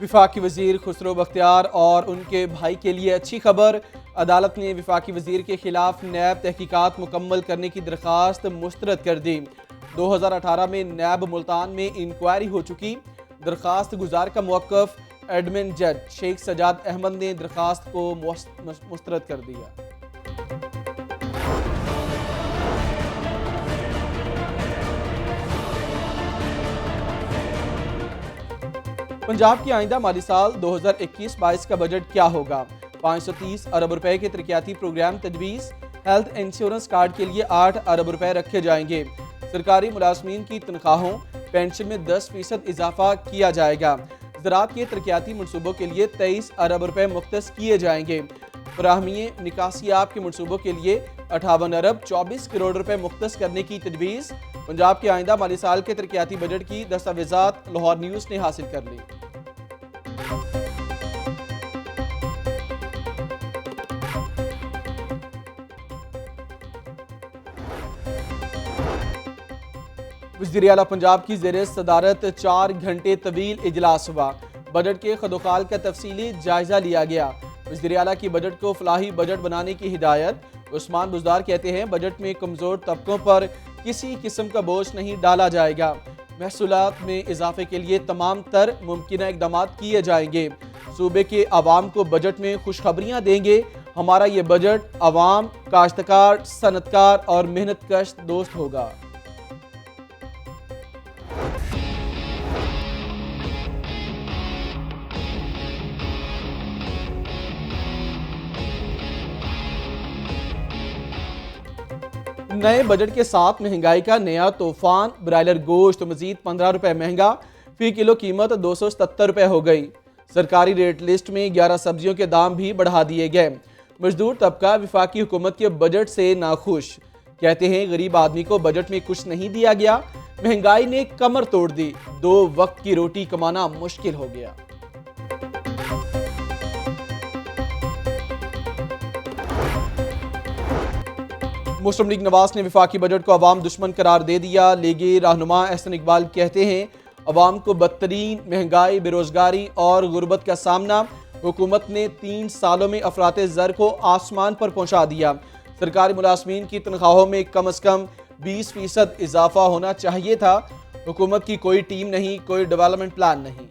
वफाकी वजीर खुसरो बख्तियार और उनके भाई के लिए अच्छी खबर। अदालत ने वफाकी वजीर के खिलाफ नैब तहकीकात मुकम्मल करने की दरख्वास्त मुस्तरद कर दी। 2018 में नैब मुल्तान में इंक्वायरी हो चुकी। दरख्वास्त गुजार का मौक़िफ़ एडमिन जज शेख सजाद अहमद ने दरख्वास्त को मुस्तरद कर दिया। पंजाब की आइंदा माली साल 2021-22 का बजट क्या होगा? 530 अरब रुपए के तरक्याती प्रोग्राम तजवीज़। हेल्थ इंश्योरेंस कार्ड के लिए 8 अरब रुपए रखे जाएंगे। सरकारी मुलाजमीन की तनख्वाहों पेंशन में 10% इजाफा किया जाएगा। ज़राअत के तरक्याती मनसूबों के लिए 23 अरब रुपए मुख्तस किए जाएंगे। फराहमी निकासियाब के मनसूबों के लिए 58 अरब 24 करोड़ रुपए मुख्तस करने की तजवीज़। पंजाब के आइंदा माली साल के तरक्याती बजट की दस्तावेजात लाहौर न्यूज़ ने हासिल कर ली। वज़ीर आला पंजाब की ज़ेरे सदारत 4 घंटे तवील इजलास हुआ। बजट के खदोखाल का तफसीली जायजा लिया गया। वज़ीर आला की बजट को फलाही बजट बनाने की हिदायत। उस्मान बुज़दार कहते हैं बजट में कमज़ोर तबकों पर किसी किस्म का बोझ नहीं डाला जाएगा। महसूलात में इजाफे के लिए तमाम तर मुमकिन इक़दाम किए जाएंगे। सूबे के अवाम को बजट में खुशखबरियाँ देंगे। हमारा ये बजट अवाम, काश्तकार, सनतकार और मेहनत कश दोस्त होगा। नए बजट के साथ महंगाई का नया तूफान। ब्रायलर गोश्त मजीद 15 रुपए महंगा। फी किलो कीमत 277 रुपए हो गई। सरकारी रेट लिस्ट में 11 सब्जियों के दाम भी बढ़ा दिए गए। मजदूर तबका वफाकी हुकूमत के बजट से नाखुश। कहते हैं गरीब आदमी को बजट में कुछ नहीं दिया गया। महंगाई ने कमर तोड़ दी। 2 वक्त की रोटी कमाना मुश्किल हो गया। मुस्लिम लीग नवाज ने वफाकी बजट को अवाम दुश्मन करार दे दिया। लीगी रहनुमा एहसन इकबाल कहते हैं अवाम को बदतरीन महंगाई, बेरोजगारी और गुर्बत का सामना। हुकूमत ने 3 सालों में अफराते ज़र को आसमान पर पहुंचा दिया। सरकारी मुलाजमीन की तनख्वाहों में कम अज़ कम 20% इजाफा होना चाहिए था। हुकूमत की कोई टीम नहीं, कोई डेवलपमेंट प्लान नहीं।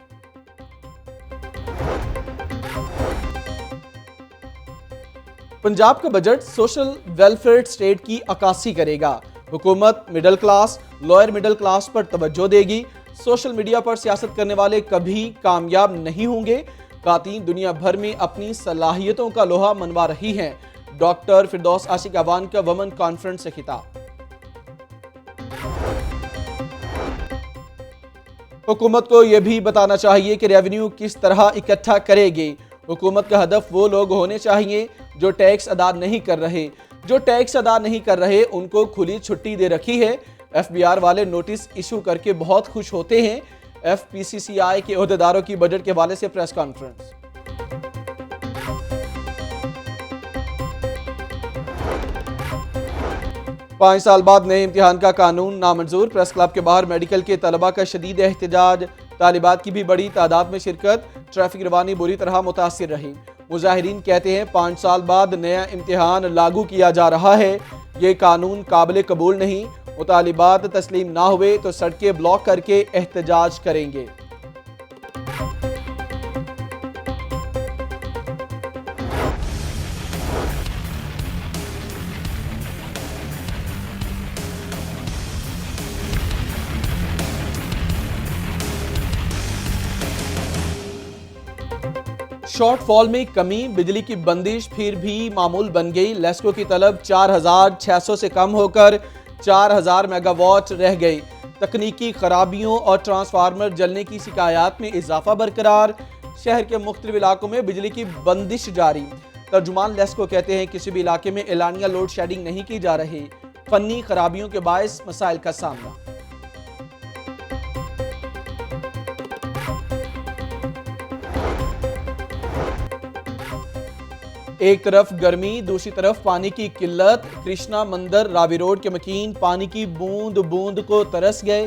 पंजाब का बजट सोशल वेलफेयर स्टेट की अक्कासी करेगा। हुकूमत middle class, lower middle class पर तवज्जो देगी। सोशल मीडिया पर सियासत करने वाले कभी कामयाब नहीं होंगे। खातीन दुनिया भर में अपनी सलाहियतों का लोहा मनवा रही हैं। डॉक्टर फिरदौस आशिक अवान का वुमेन कॉन्फ्रेंस से खिताब। हुकूमत को यह भी बताना चाहिए कि रेवेन्यू किस तरह इकट्ठा करेगी। हुकूमत का हदफ वो लोग होने चाहिए जो टैक्स अदा नहीं कर रहे। जो टैक्स अदा नहीं कर रहे उनको खुली छुट्टी दे रखी है। FBR वाले नोटिस इशू करके बहुत खुश होते हैं। FPCCI के ओहदेदारों की बजट के हवाले से प्रेस कॉन्फ्रेंस। पाँच साल बाद नए इम्तिहान का कानून नामंजूर। प्रेस क्लब के बाहर मेडिकल के तलबा का शदीद एहतजाज। तालिबात की भी बड़ी तादाद में शिरकत। ट्रैफिक रवानी बुरी तरह मुतासिर रही। मुजाहिरीन कहते हैं 5 साल बाद नया इम्तिहान लागू किया जा रहा है। ये कानून काबिल कबूल नहीं। मुतालिबात तस्लीम ना हुए तो सड़कें ब्लॉक करके एहतजाज करेंगे। शॉर्टफॉल में कमी, बिजली की बंदिश फिर भी मामूल बन गई। लेस्को की तलब 4600 से कम होकर 4000 मेगावाट रह गई। तकनीकी खराबियों और ट्रांसफार्मर जलने की शिकायत में इजाफा बरकरार। शहर के मुख्तलिफ इलाकों में बिजली की बंदिश जारी। तर्जुमान लेस्को कहते हैं किसी भी इलाके में एलानिया लोड शेडिंग नहीं की जा रही। फन्नी खराबियों के बायस मसाइल का सामना। एक तरफ गर्मी, दूसरी तरफ पानी की किल्लत। कृष्णा मंदिर रावी रोड के मकीन पानी की बूंद बूंद को तरस गए।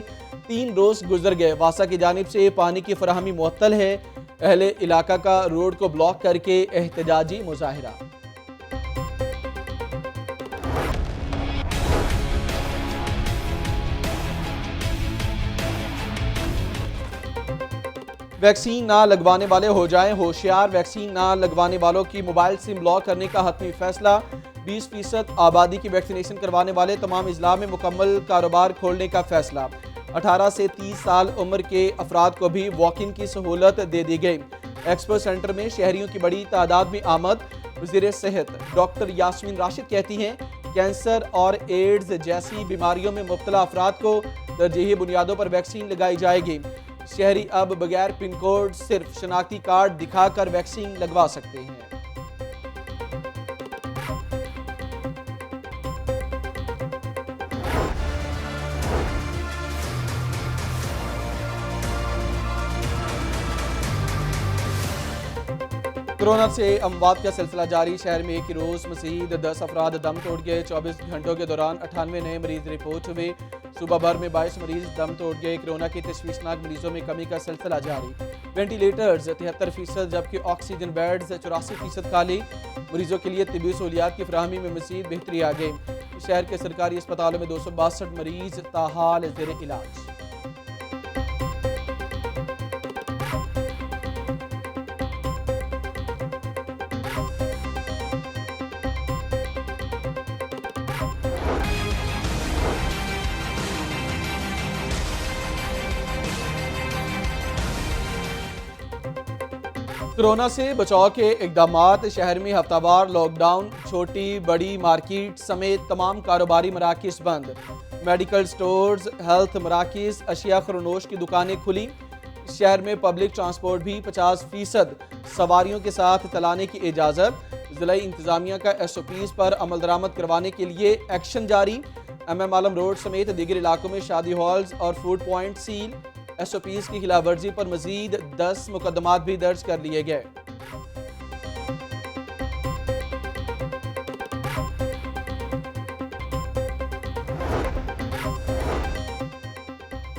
3 रोज गुजर गए। वासा की जानिब से पानी की फराहमी मुअत्तल है। अहले इलाका का रोड को ब्लॉक करके एहतजाजी मुजाहिरा। वैक्सीन ना लगवाने वाले हो जाएं होशियार, वैक्सीन ना लगवाने वालों की मोबाइल सिम ब्लॉक करने का हतमी फैसला। 20% आबादी की वैक्सीनेशन करवाने वाले तमाम इजला में मुकम्मल कारोबार खोलने का फैसला। 18 से 30 साल उम्र के अफराद को भी वॉक इन की सहूलत दे दी गई। एक्सपो सेंटर में शहरियों की बड़ी तादाद में आमद। वज़ीर सेहत डॉक्टर यास्मीन राशिद कहती हैं कैंसर और एड्स जैसी बीमारियों में मुब्तला अफराद को तरजीही बुनियादों पर वैक्सीन लगाई जाएगी। शहरी अब बगैर पिन कोड सिर्फ शनाख्ती कार्ड दिखाकर वैक्सीन लगवा सकते हैं। कोरोना से अमवात का सिलसिला जारी। शहर में एक ही रोज मजीद 10 अफराद दम तोड़ गए। 24 घंटों के दौरान 98 नए मरीज रिपोर्ट हुए। सुबह भर में 22 मरीज दम तोड़ गए। कोरोना के तशवीशनाक मरीजों में कमी का सिलसिला जारी। वेंटिलेटर्स 73%, जबकि ऑक्सीजन बेड्स 84% खाली। मरीजों के लिए तिब्बी सहूलियात की फराहमी में मजीद बेहतरी आ गई। शहर के सरकारी अस्पतालों में 262 मरीज ताहाल ज़ेर इलाज। कोरोना से बचाव के इकदामात। शहर में हफ्तावार लॉकडाउन। छोटी बड़ी मार्केट समेत तमाम कारोबारी मराकिज़ बंद। मेडिकल स्टोर्स, हेल्थ मराकिज़, अशिया खरनोश की दुकानें खुली। शहर में पब्लिक ट्रांसपोर्ट भी 50% सवारियों के साथ चलाने की इजाज़त। ज़िला इंतज़ामिया का SOPs पर अमल दरामद करवाने के लिए एक्शन जारी। MM आलम रोड समेत दीगर इलाकों में शादी हॉल्स और फूड पॉइंट सील। SOPs की खिलाफ वर्जी पर मजीद 10 मुकदमात भी दर्ज कर लिए गए।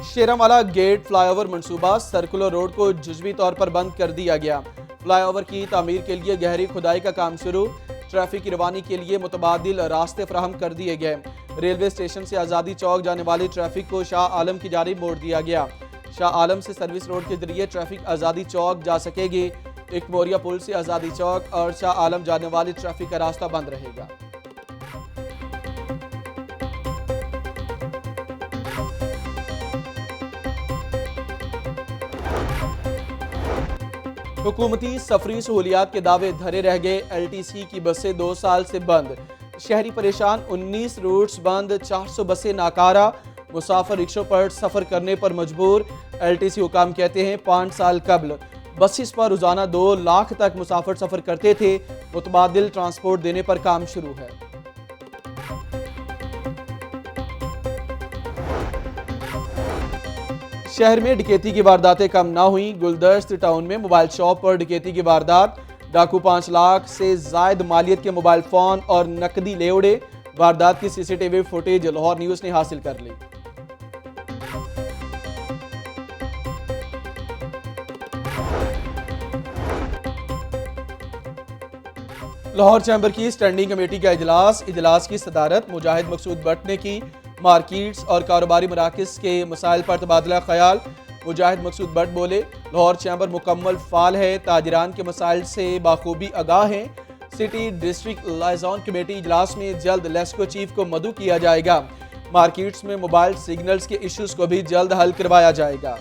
शेरावाला गेट फ्लाईओवर मंसूबा। सर्कुलर रोड को जुज़वी तौर पर बंद कर दिया गया। फ्लाईओवर की तामीर के लिए गहरी खुदाई का काम शुरू। ट्रैफिक की रवानी के लिए मुतबादिल रास्ते फराहम कर दिए गए। रेलवे स्टेशन से आज़ादी चौक जाने वाली ट्रैफिक को शाह आलम की जानिब मोड़ दिया गया। शाह आलम से सर्विस रोड के जरिए ट्रैफिक आज़ादी चौक जा सकेगी। एक मोरिया पुल से आज़ादी चौक और शाह आलम जाने वाली ट्रैफिक का रास्ता बंद रहेगा। हुकूमती सफरी सहूलियात के दावे धरे रह गए। LTC की बसें 2 साल से बंद। शहरी परेशान। 19 रूट्स बंद। 400 बसें नाकारा। मुसाफिर रिक्शों पर सफ़र करने पर मजबूर। LTC हुकाम कहते हैं 5 साल कबल बसेस पर रोजाना 2 लाख तक मुसाफिर सफ़र करते थे। मुतबादिल ट्रांसपोर्ट देने पर काम शुरू है। शहर में डकैती की वारदातें कम ना हुई। गुलदस्त टाउन में मोबाइल शॉप पर डकैती की वारदात। डाकू 5 लाख से जायद मालियत के मोबाइल फोन और नकदी ले उड़े। वारदात की CCTV फुटेज लाहौर न्यूज़ ने हासिल कर ली। लाहौर चैम्बर की स्टैंडिंग कमेटी का इजलास की सदारत मुजाहिद मकसूद भट्ट ने की। मार्केट्स और कारोबारी मराकज़ के मसाइल पर तबादला ख्याल। मुजाहिद मकसूद भट्ट बोले, लाहौर चैम्बर मुकम्मल फाल है, ताजरान के मसाइल से बाखूबी आगाह है। सिटी डिस्ट्रिक्ट लाइजॉन कमेटी इजलास में जल्द लेस्को चीफ को मदऊ किया जाएगा। मार्केट्स में मोबाइल सिग्नल्स के इश्यूज को भी जल्द हल करवाया जाएगा।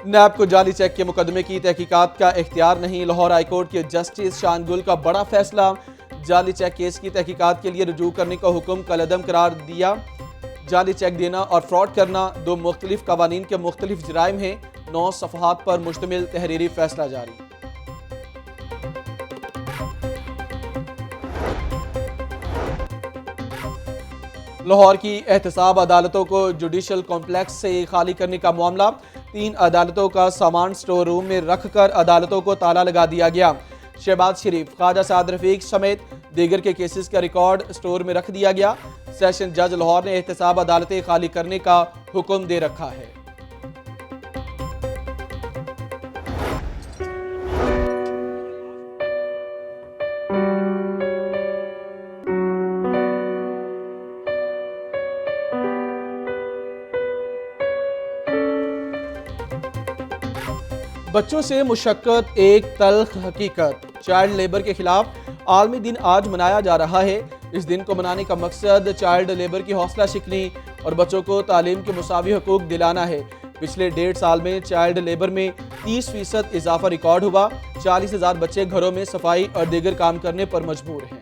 नैब को जाली चेक के मुकदमे की तहकीकात का इख्तियार नहीं। लाहौर हाईकोर्ट के जस्टिस शान गुल का बड़ा फैसला। जाली चेक केस की तहकीकात के लिए रुजू करने का हुक्म कलअदम करार दिया। जाली चेक देना और फ्रॉड करना 2 मुख्तलिफ कवानीन के मुख्तलिफ जराइम हैं। 9 सफ़हात पर मुश्तमिल तहरीरी फैसला जारी। लाहौर की एहतसाब अदालतों को जुडिशल कॉम्प्लेक्स से खाली करने का मामला। 3 अदालतों का सामान स्टोर रूम में रखकर अदालतों को ताला लगा दिया गया। शहबाज शरीफ, ख्वाजा साद रफीक समेत दीगर के केसेस का रिकॉर्ड स्टोर में रख दिया गया। सेशन जज लाहौर ने एहतसाब अदालतें खाली करने का हुक्म दे रखा है। बच्चों से मुशक्कत एक तल्ख हकीकत। चाइल्ड लेबर के खिलाफ आलमी दिन आज मनाया जा रहा है। इस दिन को मनाने का मकसद चाइल्ड लेबर की हौसला शिकनी और बच्चों को तालीम के मुसावी हकूक दिलाना है। पिछले 1.5 साल में चाइल्ड लेबर में 30% इजाफा रिकॉर्ड हुआ। 40,000 बच्चे घरों में सफाई और दीगर काम करने पर मजबूर हैं।